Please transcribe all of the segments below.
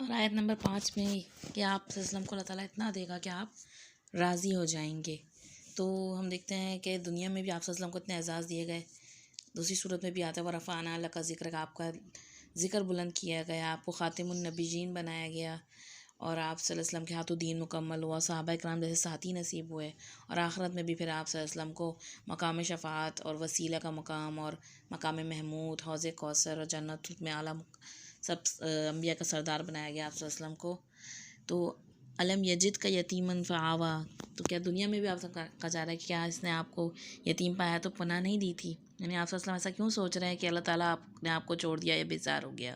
और आयत नंबर 5 में कि आप वसल्लम को अल्लाह ताला इतना देगा कि आप राज़ी हो जाएंगे। तो हम देखते हैं कि दुनिया में भी आप वसल्लम को इतने एजाज़ दिए गए, दूसरी सूरत में भी आता है वरफ़अना लका ज़िक्र का, आपका ज़िक्र बुलंद किया गया, आपको ख़ातिमुन नबीयीन बनाया गया और आप सल्लल्लाहु अलैहि वसल्लम के हाथों दीन मुकम्मल हुआ, सहाबा किराम जैसे साथी नसीब हुए और आखिरत में भी फिर आप सल्लल्लाहु अलैहि वसल्लम को मकाम शफ़ाअत और वसीला का मकाम और मकाम महमूद, हौज़ कौसर और जन्नत में आला सब अम्बिया का सरदार बनाया गया आप सल्लल्लाहु अलैहि वसल्लम को। तो अलम यजिद का यतीमन फ़आवा, तो क्या दुनिया में भी आप कहा जा रहा है कि क्या इसने आपको यतीम पाया तो पनाह नहीं दी थी? यानी आप सल्लल्लाहु अलैहि वसल्लम ऐसा क्यों सोच रहे हैं कि अल्लाह ताला आपने आपको छोड़ दिया या बेजार हो गया?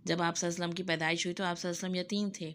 जब आप सल्लल्लाहु अलैहि वसल्लम की पैदाइश हुई तो आप सल्लल्लाहु अलैहि वसल्लम यतीम थे।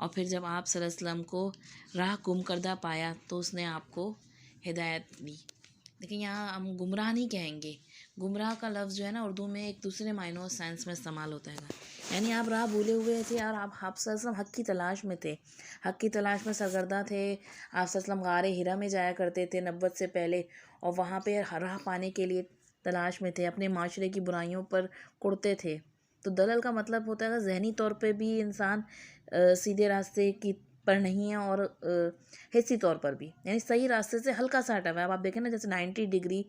और फिर जब आप सल्लल्लाहु अलैहि वसल्लम को राह गुम करदा पाया तो उसने आपको हिदायत दी। लेकिन यहाँ हम गुमराह नहीं कहेंगे, गुमराह का लफ्ज़ जो है ना उर्दू में एक दूसरे मायनों सेंस में इस्तेमाल होता है। यानी आप राह भूले हुए थे और आप सल्लल्लाहु अलैहि वसल्लम हक़ की तलाश में थे, हक़ की तलाश में सरगर्दा थे। आप सल्लल्लाहु अलैहि वसल्लम गारे हिरा में जाया करते थे नब्वत से पहले, और वहाँ पे राह पाने के लिए तलाश में थे, अपने माशरे की बुराइयों पर कुड़ते थे। तो दलल का मतलब होता है जहनी तौर पे भी इंसान सीधे रास्ते की पर नहीं है और हिस्सी तौर पर भी, यानी सही रास्ते से हल्का सा हटा हुआ है। अब आप देखें ना, जैसे 90 डिग्री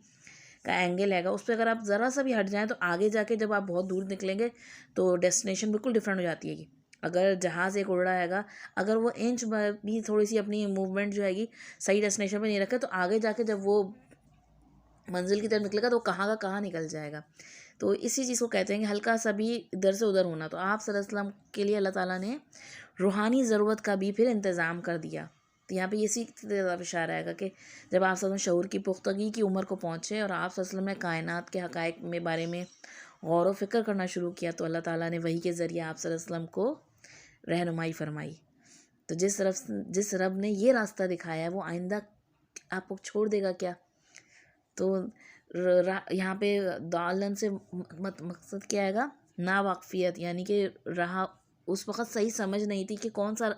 का एंगल हैगा, उस पर अगर आप ज़रा सा भी हट जाएं तो आगे जाके जब आप बहुत दूर निकलेंगे तो डेस्टिनेशन बिल्कुल डिफरेंट हो जाती है। अगर जहाज़ एक उड़ रहा हैगा, अगर वो इंच भी थोड़ी सी अपनी मूवमेंट जो हैगी सही डेस्टिनेशन पर नहीं रखे तो आगे जाके जब वो मंजिल की तरफ निकलेगा तो कहाँ का कहाँ निकल जाएगा। तो इसी चीज़ को कहते हैं कि हल्का सा भी इधर से उधर होना। तो आप सल्लल्लाहु अलैहि वसल्लम के लिए अल्लाह ताला ने रूहानी ज़रूरत का भी फिर इंतज़ाम कर दिया। तो यहाँ पे इसी तरफ इशारा आएगा कि जब आप सल्लल्लाहु अलैहि वसल्लम शऊर की पुख्तगी की उम्र को पहुँचे और आप सल्लल्लाहु अलैहि वसल्लम ने कायनात के हक़ाइक़ में बारे में गौर व फ़िक्र करना शुरू किया तो अल्लाह ताला ने वही के ज़रिए आप सल्लल्लाहु अलैहि वसल्लम को रहनुमाई फरमाई। तो जिस रब ने ये रास्ता दिखाया है वो आइंदा आपको छोड़ देगा क्या? तो यहाँ पे दालन से मकसद क्या आएगा? ना वाकफियत, यानी कि राह उस वक़्त सही समझ नहीं थी कि कौन सा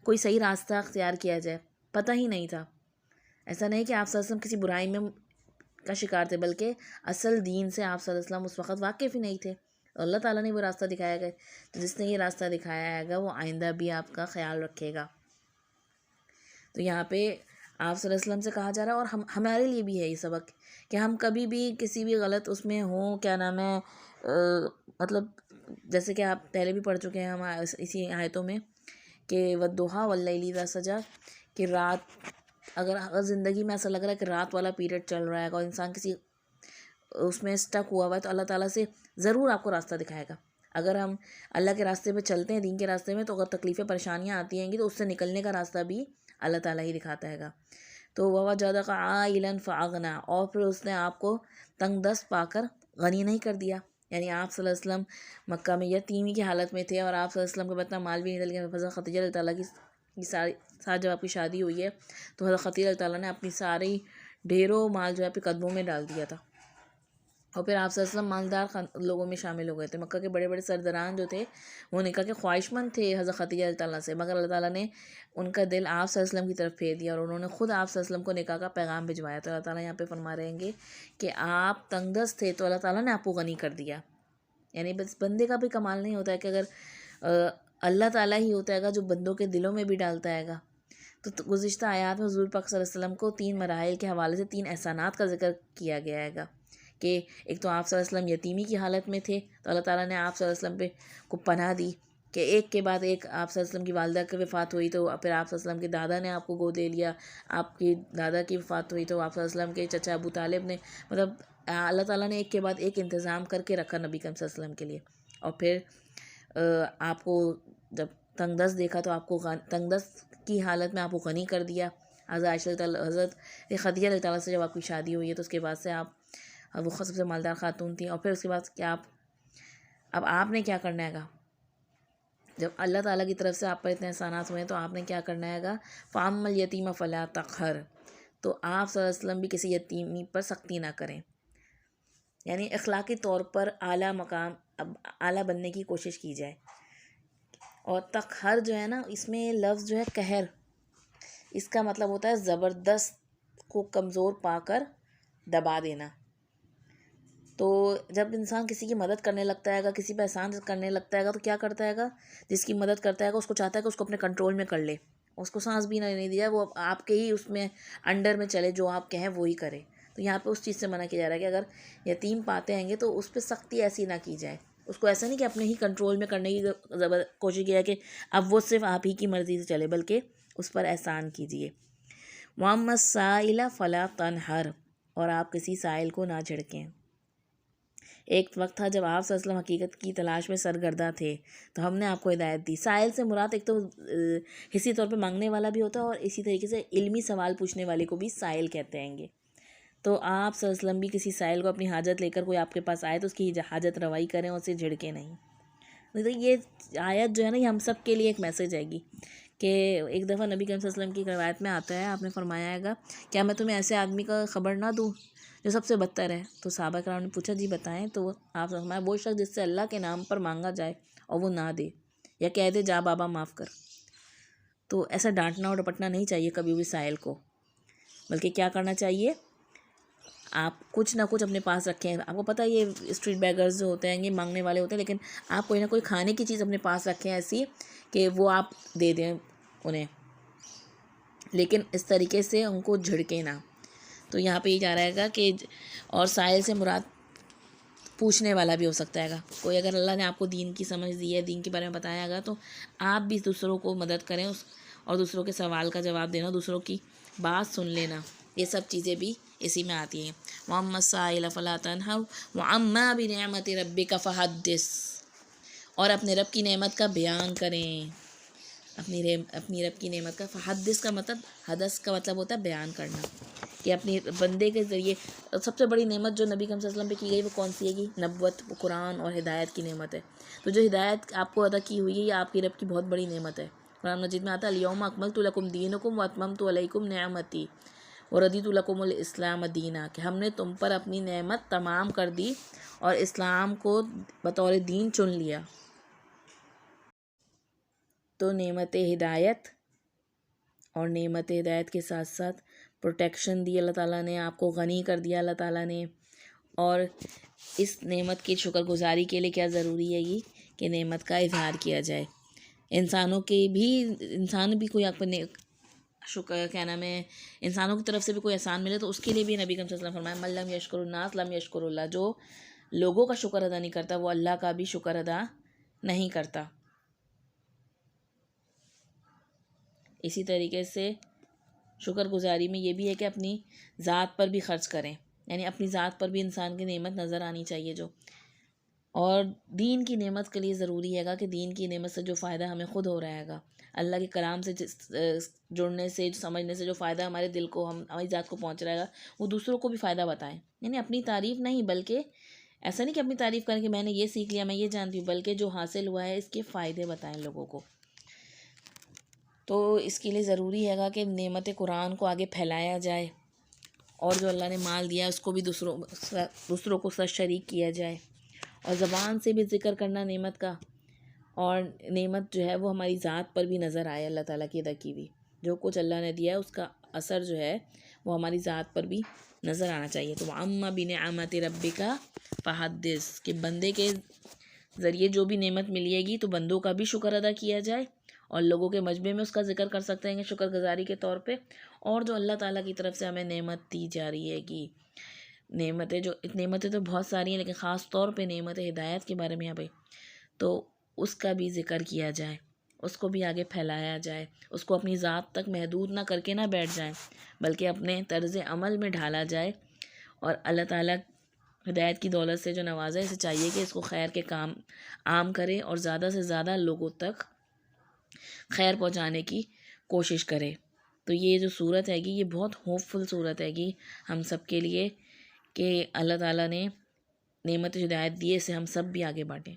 कोई सही रास्ता अख्तियार किया जाए, पता ही नहीं था। ऐसा नहीं कि आप सल्लल्लाहु अलैहि वसल्लम किसी बुराई में का शिकार थे, बल्कि असल दीन से आप सल्लल्लाहु अलैहि वसल्लम उस वक़्त वाकिफ़ ही नहीं थे। अल्लाह ताला ने वो रास्ता दिखाया गया, तो जिसने ये रास्ता दिखाया हैगा वो आइंदा भी आपका ख्याल रखेगा। तो यहाँ पे आप सल्लल्लाहु अलैहि वसल्लम से कहा जा रहा है और हमारे लिए भी है ये सबक कि हम कभी भी किसी भी गलत उसमें हों, क्या नाम है, मतलब जैसे कि आप पहले भी पढ़ चुके हैं हम इसी आयतों में कि वद्दुहा वल्लैलि इज़ा सजा, कि रात अगर ज़िंदगी में ऐसा लग रहा है कि रात वाला पीरियड चल रहा है और इंसान किसी उसमें स्टक हुआ हुआ है तो अल्लाह ताला से ज़रूर आपको रास्ता दिखाएगा। अगर हम अल्लाह के रास्ते पे चलते हैं, दीन के रास्ते में, तो अगर तकलीफ़ें परेशानियाँ आती हैंगी तो उससे निकलने का रास्ता भी अल्लाह ताला ही दिखाता हैगा। तो ववजदका आइलन फ़अगना, और फिर उसने आपको तंगदस्त पाकर गनी नहीं कर दिया। यानी आप सल्लल्लाहु अलैहि वसल्लम मक्का में यतीमी की हालत में थे और आप सल्लल्लाहु अलैहि वसल्लम के इतना माल भी नहीं, हज़रत खदीजा रज़ी अल्लाह ताला की सारी साथ जब आपकी शादी हुई है तो हज़रत खदीजा रज़ी अल्लाह ने अपनी सारी ढेरों माल जो है आपके कदमों में डाल दिया था और फिर आप सल्लल्लाहु अलैहि वसल्लम मालदार लोगों में शामिल हो गए थे। मक्का के बड़े बड़े सरदारान जो थे वो निकाह के ख्वाहिशमंद थे हज़रत खदीजा रज़ी अल्लाह से, मगर अल्लाह ताला ने उनका दिल आप सल्लल्लाहु अलैहि वसल्लम की तरफ फेर दिया और उन्होंने खुद आप सल्लल्लाहु अलैहि वसल्लम को निकाह का पैगाम भिजवाया। तो अल्लाह ताला यहाँ पे फरमा रहेंगे कि आप तंगदस्त थे तो अल्लाह ताला ने आपको गनी कर दिया। यानी बस बंदे का भी कमाल नहीं होता है कि अगर अल्लाह ताला ही होता है जो बंदों के दिलों में भी डालता है। तो गुज़िश्ता आयात में हुज़ूर पाक सल्लल्लाहु अलैहि वसल्लम को 3 मराहिल के हवाले से 3 एहसानात का ज़िक्र किया गया हैगा कि एक तो आप सल्लल्लाहु अलैहि वसल्लम यतीमी की हालत में थे तो अल्लाह ताला ने आप सल्लल्लाहु अलैहि वसल्लम पे को पनाह दी कि एक के बाद एक आप सल्लल्लाहु अलैहि वसल्लम की वालिदा की वफ़ात हुई तो फिर आप सल्लल्लाहु अलैहि वसल्लम के दादा ने आपको गोद ले लिया, आपकी दादा की वफ़ात हुई तो आप सल्लल्लाहु अलैहि वसल्लम के चचा अबू तालिब ने, मतलब अल्लाह ताला ने एक के बाद एक इंतज़ाम करके रखा नबी करीम सल्लल्लाहु अलैहि वसल्लम के लिए। और फिर आपको जब तंगदस्त देखा तो आपको तंगदस्त की हालत में आपको गनी कर दिया। हज़रत खदीजा रज़ी अल्लाह से जब आपकी शादी हुई है तो उसके बाद से आप वो सबसे मालदार खातून थी। और फिर उसके बाद क्या अब आपने क्या करना हैगा? जब अल्लाह ताला की तरफ से आप पर इतने एहसानात हुए हैं तो आपने क्या करना हैगा? फ़अम्मल यतीम फ़ला तक़हर, तो आप सल्लल्लाहु अलैहि वसल्लम भी किसी यतीमी पर सख्ती ना करें, यानी अखलाकी तौर पर आला मकाम आला बनने की कोशिश की जाए। और तक़हर जो है ना, इसमें लफ्ज़ जो है कहर, इसका मतलब होता है ज़बरदस्त को कमज़ोर पाकर दबा देना। तो जब इंसान किसी की मदद करने लगता है, किसी पे एहसान करने लगता है, तो क्या करता है, जिसकी मदद करता है उसको चाहता है कि उसको अपने कंट्रोल में कर ले, उसको सांस भी नहीं दिया, वो आपके ही उसमें अंडर में चले, जो आप कहें वो ही करे। तो यहाँ पे उस चीज़ से मना किया जा रहा है कि अगर यतीम पाते हैंगे तो उस पर सख्ती ऐसी ना की जाए, उसको ऐसा नहीं कि अपने ही कंट्रोल में करने की कोशिश किया कि अब वो सिर्फ आप ही की मर्ज़ी से चले, बल्कि उस पर एहसान कीजिए। वम्मा साइला फ़ला तनहर, और आप किसी साइल को ना झिड़कें। एक वक्त था जब आप सल्लल्लाहु अलैहि वसल्लम हकीकत की तलाश में सरगर्दा थे, तो हमने आपको हिदायत दी। साइल से मुराद एक तो हिस्सी तौर पे मांगने वाला भी होता है, और इसी तरीके से इल्मी सवाल पूछने वाले को भी साइल कहते हैंगे। तो आप सल्लल्लाहु अलैहि वसल्लम भी किसी साइल को अपनी हाजत लेकर कोई आपके पास आए तो उसकी हाजत रवाई करें और उसे झिड़के नहीं। तो ये आयत जो है ना, ये हम सब के लिए एक मैसेज आएगी कि एक दफ़ा नबी करीम सल्लल्लाहु अलैहि वसल्लम की रवायत में आता है, आपने फरमाया हैगा, क्या मैं तुम्हें ऐसे आदमी का ख़बर ना दूँ जो सबसे बदतर है। तो सहाबा कराम ने पूछा, जी बताएं। तो आप फरमाया, वो शख्स जिससे अल्लाह के नाम पर मांगा जाए और वो ना दे, या कह दे जा बाबा माफ़ कर। तो ऐसा डांटना और डपटना नहीं चाहिए कभी भी साहिल को, बल्कि क्या करना चाहिए, आप कुछ ना कुछ अपने पास रखें। आपको पता है ये स्ट्रीट बैगर्स जो होते हैं, ये मांगने वाले होते हैं, लेकिन आप कोई ना कोई खाने की चीज़ अपने पास रखें ऐसी कि वो आप दे दें उन्हें, लेकिन इस तरीके से उनको झिड़के ना। तो यहाँ पे ये जा रहेगा कि और साहिल से मुराद पूछने वाला भी हो सकता है। कोई अगर अल्लाह ने आपको दीन की समझ दी है, दीन के बारे में बताया होगा, तो आप भी दूसरों को मदद करें और दूसरों के सवाल का जवाब देना, दूसरों की बात सुन लेना, ये सब चीज़ें भी इसी में आती हैं। वअम्मा साइल फला तनहर वअम्मा बिनिअमति रब्बिका फहद्दिस, और अपने रब की नेमत का बयान करें। अपनी रब की नेमत का, फहद्दिस का मतलब, हदस का मतलब होता है बयान करना, कि अपने बंदे के ज़रिए सबसे बड़ी नेमत जो नबी सल्लल्लाहु अलैहि वसल्लम पे की गई वो कौन सी है कि नबुवत, कुरान और हिदायत की नेमत है। तो जो हिदायत आपको अदा की हुई है, ये आपकी रब की बहुत बड़ी नेमत है। कुरान मजीद में आता है, अल-यौमा अकमलतु लकुम दीनकुम व अतममतु अलैकुम निअमती व रदीतु लकुमुल इस्लाम दीना, कि हमने तुम पर अपनी नेमत तमाम कर दी और इस्लाम को बतौर दीन चुन लिया। तो नेमत हिदायत, और नेमत हिदायत के साथ साथ प्रोटेक्शन दी अल्लाह ताला ने, आपको गनी कर दिया अल्लाह ताला ने। और इस नेमत की शुक्रगुजारी के लिए क्या ज़रूरी है कि नेमत का इजहार किया जाए। इंसान भी कोई आपको शुक्र, क्या नाम है, इंसानों की तरफ से भी कोई एहसान मिले तो उसके लिए भी नबी सल्लल्लाहु अलैहि वसल्लम फरमाया, मन लम यशकुरुन्नास लम यशकुरुल्लाह, जो लोगों का शुक्र अदा नहीं करता वो अल्लाह का भी शुक्र अदा नहीं करता। इसी तरीके से शुक्रगुजारी में ये भी है कि अपनी ज़ात पर भी ख़र्च करें, यानी अपनी ज़ात पर भी इंसान की नेमत नज़र आनी चाहिए जो। और दीन की नेमत के लिए ज़रूरी है कि दीन की नेमत से जो फ़ायदा हमें ख़ुद हो रहेगा, अल्लाह के कलाम से जुड़ने से, समझने से जो फ़ायदा हमारे दिल को, हमारी ज़ात को पहुँच रहेगा, वो दूसरों को भी फ़ायदा बताएं। यानी अपनी तारीफ़ नहीं, बल्कि ऐसा नहीं कि अपनी तारीफ़ करें कि मैंने ये सीख लिया, मैं ये जानती हूँ, बल्कि जो हासिल हुआ है इसके फ़ायदे बताएं लोगों को। तो इसके लिए ज़रूरी है कि नेमत कुरान को आगे फैलाया जाए, और जो अल्लाह ने माल दिया है उसको भी दूसरों को साथ शरीक किया जाए, और ज़बान से भी ज़िक्र करना नेमत का, और नेमत जो है वो हमारी ज़ात पर भी नज़र आए, अल्लाह ताला की अदा की हुई जो कुछ अल्लाह ने दिया है उसका असर जो है वो हमारी ज़ात पर भी नज़र आना चाहिए। तो अम्मा बिनिअमति रब्बिका फहद्दिस, कि बंदे के ज़रिए जो भी नेमत मिलेगी तो बंदों का भी शुक्र अदा किया जाए, और लोगों के मजमे में उसका ज़िक्र कर सकते हैं शुक्रगुजारी के तौर पे। और जो अल्लाह ताला की तरफ से हमें नेमत दी जा रही है कि नेमतें तो बहुत सारी हैं, लेकिन ख़ास तौर पे नेमत हिदायत के बारे में यहाँ पे, तो उसका भी ज़िक्र किया जाए, उसको भी आगे फैलाया जाए, उसको अपनी ज़ात तक महदूद ना करके ना बैठ जाए, बल्कि अपने तर्ज़ अमल में ढाला जाए। और अल्लाह ताला हिदायत की दौलत से जो नवाजा है, इसे चाहिए कि इसको खैर के काम आम करे और ज़्यादा से ज़्यादा लोगों तक खैर पहुंचाने की कोशिश करे। तो ये जो सूरत हैगी, ये बहुत होपफुल सूरत हैगी हम सब के लिए कि अल्लाह ताला ने नेमत हिदायत दी है, इसे हम सब भी आगे बाँटें।